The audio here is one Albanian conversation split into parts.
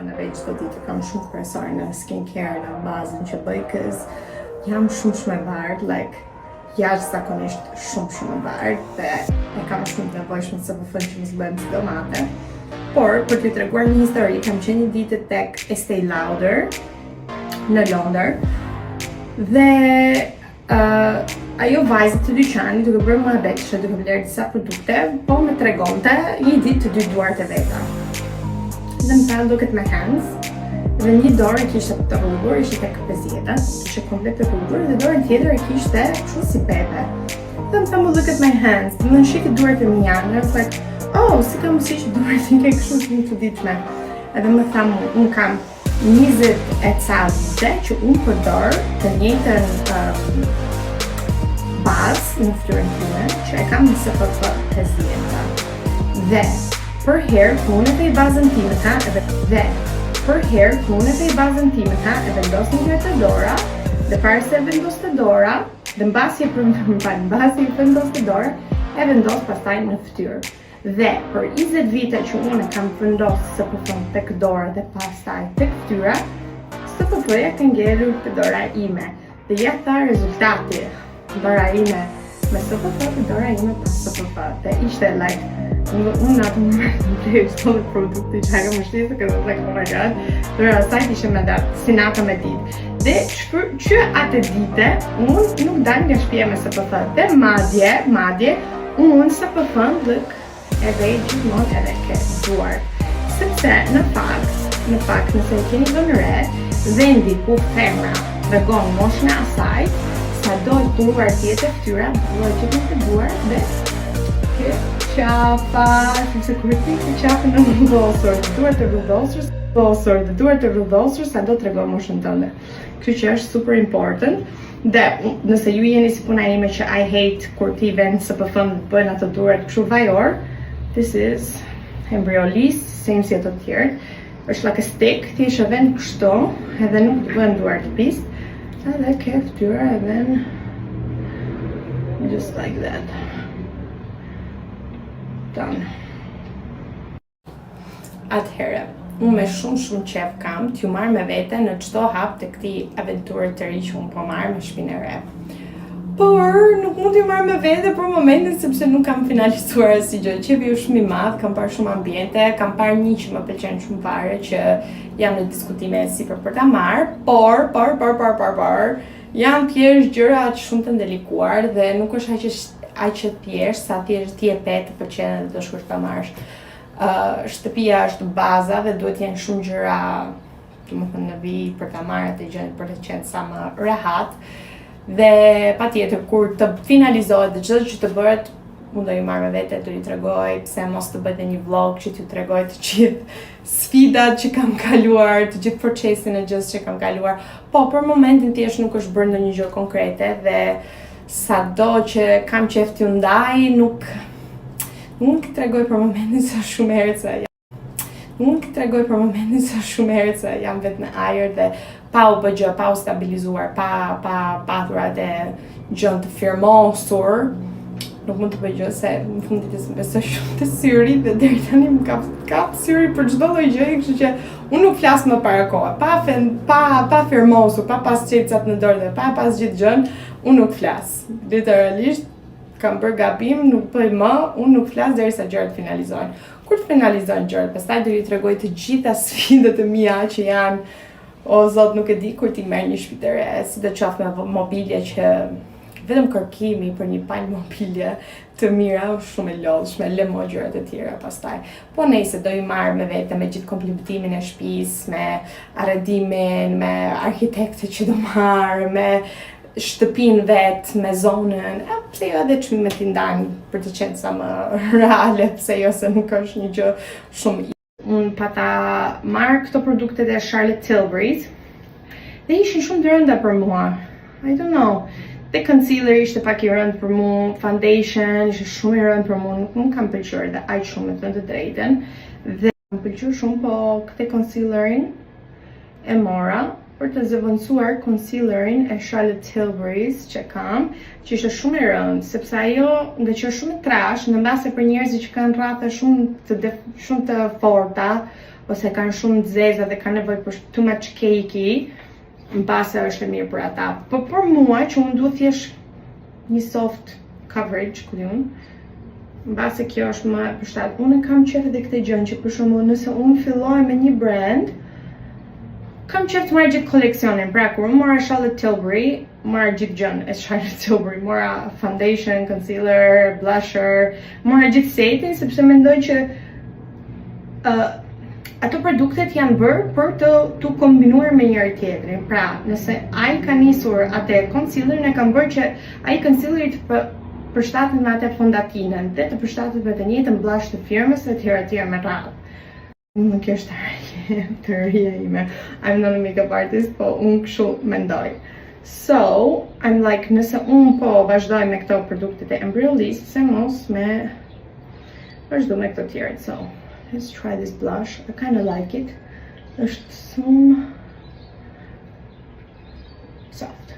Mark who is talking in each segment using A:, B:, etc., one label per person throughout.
A: anëve çdo ditë kam shumë shpresoj në skincare në bazën që bëj, cause jam shumë e bardhë, like jashtëzakonisht shumë e bardhë dhe e kam shumë të nevojshme se për që mos bëhem si domate. Por, për t'ju treguar një histori, kam qenë një ditë tek Estee Lauder në Londër dhe ajo vajzë të dyqanit duke bërë muhabet, duke bler disa produkte, po më tregonte një ditë të dy duart e veta. Dhe më tha duket me hands, dhe një dorë e kishte të rrugur, ishte tek pezjeta, ishte komplet të rrugur, dhe dorën tjetër e kishte kështu si pepe. Dhe më tha mu look at my hands, dhe më shikë duart e mia, and I was like, oh, si kam si që duart e ke kështu të një të ditshme. Edhe më tha mu, unë kam 20 e ca vite që unë përdor të njëjtën bazë në fytyrën time që e kam në SPF 50. Dhe për herë ku unë e bazën time ta e vendos një herë të dora, dhe para se vendos të dora, dhe mbasi e vendos të dora, e vendos pastaj në fytyrë. Dhe për 20 vite që unë e kam vendos SPF tek dora dhe pastaj tek fytyra, SPF-ja ka ngelur te dora ime. Dhe ja tha rezultati. Dora ime me SPF dhe dora ime pas SPF. Dhe ishte like, unë atë moment në plejë çdo produkti që kam mështirë, because I was like, oh my god, dora asaj ishe me datë, si nata me ditë. Dhe që atë dite, unë nuk dal nga shtëpia me SPF. Dhe madje, unë SPF-n lëk edhe gjithmonë edhe ke duar. Sepse në fakt, nëse e keni vënë re, vendi ku femra tregon moshën e asaj, sa do duar tjetër fytyra, do gjithmonë të duar dhe ke qafa, sepse kur ti ke qafën në rrugosur, duar të rrugosur, sa do tregon moshën tënde. Kjo që është super important. Dhe nëse ju jeni si puna ime që I hate kur ti vend SPF-n bëjnë ato duart kështu vajor, this is Embryolisse, same si ato të tjerë. Është like a stick, ti e vend kështu, edhe nuk të bën duart të pistë. Edhe ke fytyra e then just like that. Done. Atëherë, unë me shumë qef kam t'ju marrë me vete në çdo hap të këtij aventure të ri që unë po marr me shtëpinë e re. Por nuk mund t'ju marrë me vete për momentin sepse nuk kam finalizuar asgjë. Qefi është shumë i madh, kam parë shumë ambiente, kam parë një që më pëlqen shumë fare që jam në diskutime sipër për ta marrë, por janë thjesht gjëra shumë të ndalikuar dhe nuk është aq e thjeshtë sa thjesht ti e pe të pëlqen dhe do shkosh ta marrësh. Shtëpia është baza dhe duhet jenë shumë gjëra, domethënë në vi për ta marrë atë gjë për të qenë sa më rehat. Dhe patjetër kur të finalizohet dhe çdo që të bëhet, unë do ju marrë me vete, do ju tregoj pse mos të bëjë një vlog që t'ju tregoj të gjithë sfidat që kam kaluar, të gjithë procesin e gjës që kam kaluar. Po, për momentin thjesht nuk është bërë ndonjë gjë konkrete dhe sado që kam qef t'ju ndaj, nuk tregoj për momentin sa shumë herët se jam vetë në ajër dhe pa u bë gjë, pa u stabilizuar, pa patur atë gjën të firmosur, nuk mund të bëj gjë se në fundit e besoj shumë të syri dhe deri tani më kap syri për çdo lloj gjëje, kështu që unë nuk flas më para koha, pa firmosur, pa pas çecat në dorë dhe pa pas gjithë gjën, unë nuk flas. Literalisht kam bërë gabim, nuk bëj më, unë nuk flas derisa gjërat finalizohen. Kur të finalizojnë gjërat, pastaj do ju tregoj të gjitha sfidat e mia që janë, o zot nuk e di kur ti merr një shtëpi të re, sidoqoftë me mobilje që vetëm kërkimi për një palë mobilje të mira është shumë e lodhshme, le mo gjërat e tjera pastaj. Po nejse do ju marr me vete me gjithë komplimentimin e shtëpisë, me arredimin, me arkitektë që do marr, me shtëpinë vet, me zonën, pse jo edhe çmimet i ndajnë për të qenë sa më reale, pse jo se nuk është një gjë shumë. Unë pata marrë këto produktet e Charlotte Tilbury's dhe ishin shumë të rënda për mua. I don't know. Dhe concealer ishte pak i rëndë për mua, foundation ishte shumë i rëndë për mua, nuk kam pëlqyer dhe aq shumë me thënë të drejtën. Dhe kam pëlqyer shumë, po këtë concealerin e mora për të zëvendësuar concealerin e Charlotte Tilbury's që kam, që ishte shumë i rëndë, sepse ajo nga që është shumë i trash, në base për njerëzit që kanë rratha shumë të forta, ose kanë shumë të zeza dhe kanë nevojë për too much cakey, mbase është e mirë për ata. Po për mua që unë duhet thjesht një soft coverage, ku diun, mbase kjo është më e përshtat. Unë kam qef edhe këtë gjë që për shembull nëse unë filloj me një brand, kam qef të marrë gjithë koleksionin. Pra kur unë mora Charlotte Tilbury, mora gjithë gjën e Charlotte Tilbury, mora foundation, concealer, blusher, mora gjithë setin sepse mendoj që ato produktet janë bërë për të kombinuar me njëri tjetrin. Pra, nëse ai ka nisur atë concealerin, e kam bërë që ai concealeri të përshtatet me atë fondatinën, dhe të përshtatet me të njëjtën blush të firmës e tjera me radhë. Nuk është të rria ime. I'm not a makeup artist, po unë kështu mendoj. So, I'm like, nëse unë po vazhdoj me këto produktet e Embryolisse, se mos me vazhdo me këto tjerët. So, let's try this blush. I kind of like it. Është shumë soft,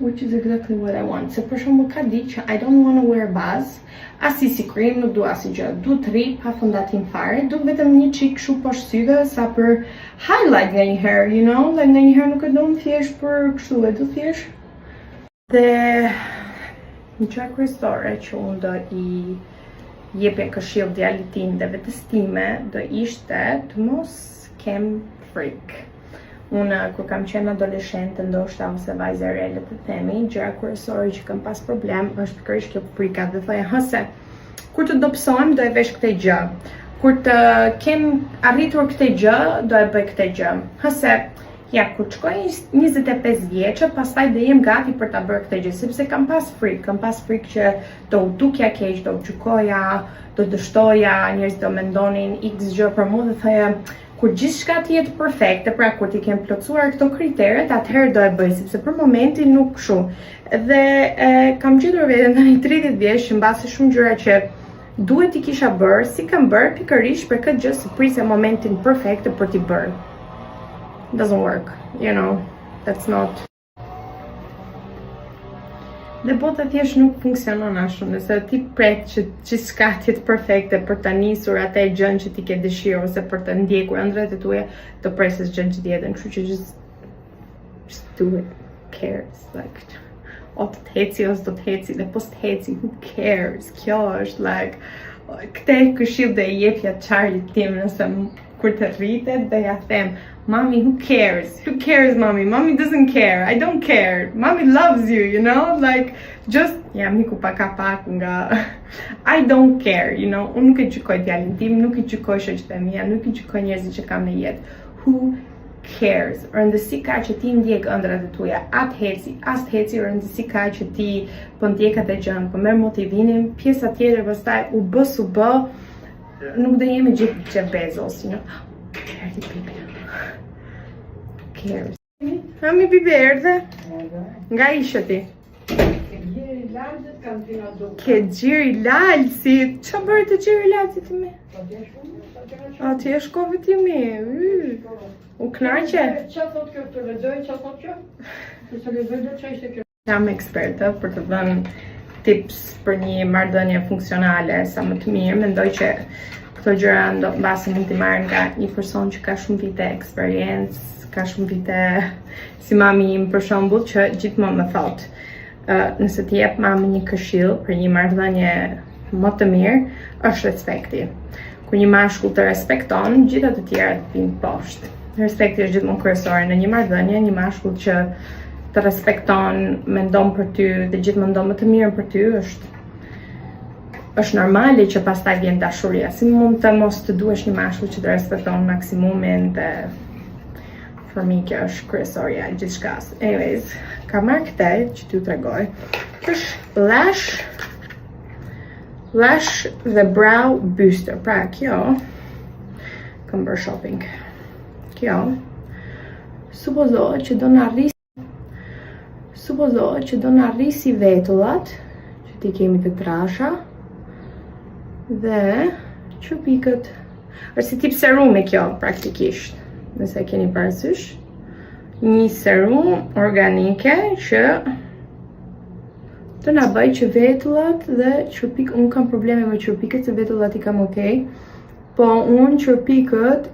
A: which is exactly what I want. Se për shembull ka ditë që I don't want to wear base, as CC cream, nuk dua asnjë gjë. Du të rri pa fondatin fare, du vetëm një çik kështu poshtë syve sa për highlight nganjëherë, you know, like nganjëherë nuk e do thjesht për kështu, e du thjesht. Dhe një gjë kryesore që unë do i jepja këshill djalit tim dhe vetes time do ishte të mos kem frikë. Unë kur kam qenë adoleshente, ndoshta ose vajzë e re, le të themi, gjëra kryesore që kam pas problem është pikërisht kjo frika, dhe thoya, hëse kur të dobësohem do e vesh këtë gjë. Kur të kem arritur këtë gjë, do e bëj këtë gjë. Hëse ja, kur shkoj 25 vjeçë, pastaj do jem gati për ta bërë këtë gjë, sepse kam pas frikë që do u dukja keq, do u gjykoja, do dështoja, njerëzit do mendonin x gjë për mua, dhe thoya, kur gjithçka të jetë perfekte, pra kur ti kem plotësuar këto kriteret, atëherë do e bëj, sepse për momentin nuk kështu. Dhe kam gjetur veten tani 30 vjeç, mbasi shumë gjëra që duhet i kisha bërë, si kam bërë pikërisht për këtë gjë se prisja momentin perfekt për t'i bërë. Doesn't work, you know, that's not. Dhe bota thjesht nuk funksionon ashtu, nëse ti pret që gjithçka të jetë perfekte për ta nisur atë gjën që ti ke dëshirë ose për të ndjekur ëndrat e tua, do presësh gjë tjetër, kështu që just do it. Who cares? Like, o të heci ose do të heci, dhe po të heci, who cares? Kjo është like, këtë këshill dhe i jepja Charlie tim nëse kur të rritet dhe ja them, Mommy, who cares? Who cares, mommy? Mommy doesn't care. I don't care. Mommy loves you, you know? Like, just, ja, miku pak nga, I don't care, you know? Unë nuk e gjykoj djalin tim, nuk e gjykoj shoqet e mia, nuk e gjykoj njerëzit që kam në jetë. Who cares? Rëndësi ka që ti ndjek ëndrat e tuaja, atë heci, as të heci, rëndësi ka që ti po ndjek atë gjën, po merr motivimin, pjesa tjetër pastaj u bë, nuk do jemi gjithë Jeff Bezos, you know? Cares. Mami bibi erdhe? Nga ishe ti? Ke gjiri lalësi. Qa bërë të gjiri lalësi ti me? A ti e shkove ti me? U knaqe?
B: Qa thot kjo të lezoj, qa thot kjo? Të lezoj do qa ishte kjo?
A: Jam eksperte për të dhënë tips për një marrëdhënie funksionale sa më të mirë. Mendoj që këto gjëra mbasi mund t'i marrë nga një person që ka shumë vite eksperiencë, ka shumë vite si mami im për shembull, që gjithmonë më thot, nëse ti jep mami një këshill për një marrëdhënie më të mirë, është respekti. Kur një mashkull të respekton, gjithë të tjerat vinë poshtë. Respekti është gjithmonë kryesor në një marrëdhënie, një mashkull që të respekton, mendon për ty dhe gjithmonë mendon më të mirën për ty, është normale që pastaj vjen dashuria. Si mund të mos të duhesh një mashkull që të respekton maksimumin dhe për mi kjo është kryesorja e gjithçkas. Anyways, ka marrë këtë që t'ju tregoj. Kjo është lash dhe brow booster. Pra kjo kam bërë shopping. Kjo supozohet që do na rrisi vetullat që ti kemi të trasha dhe çupikët. Është si tip serumi kjo praktikisht. Nëse keni parasysh, një serum organike që të na bëj që vetullat dhe çupik, unë kam probleme me çupikët, se vetullat I kam okay, po unë çupikët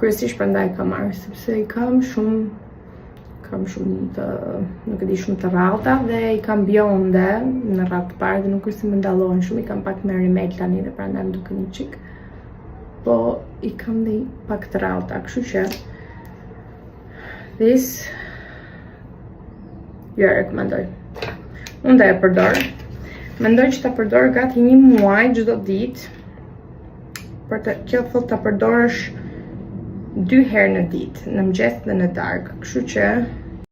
A: kryesisht prandaj kam marrë, sepse i kam shumë të, nuk e di, shumë të rrallta dhe i kam bjonde në radhë të parë dhe nuk është se më ndallohen shumë, i kam pak me rimel tani dhe prandaj më duken një çik. Po i kam dhe pak të rrallta, kështu që this ju e rekomendoj. Unë dhe e përdor. Mendoj që ta përdor gati 1 muaj çdo ditë. Për të që thot ta përdorësh 2 herë në ditë, në mëngjes dhe në darkë. Kështu që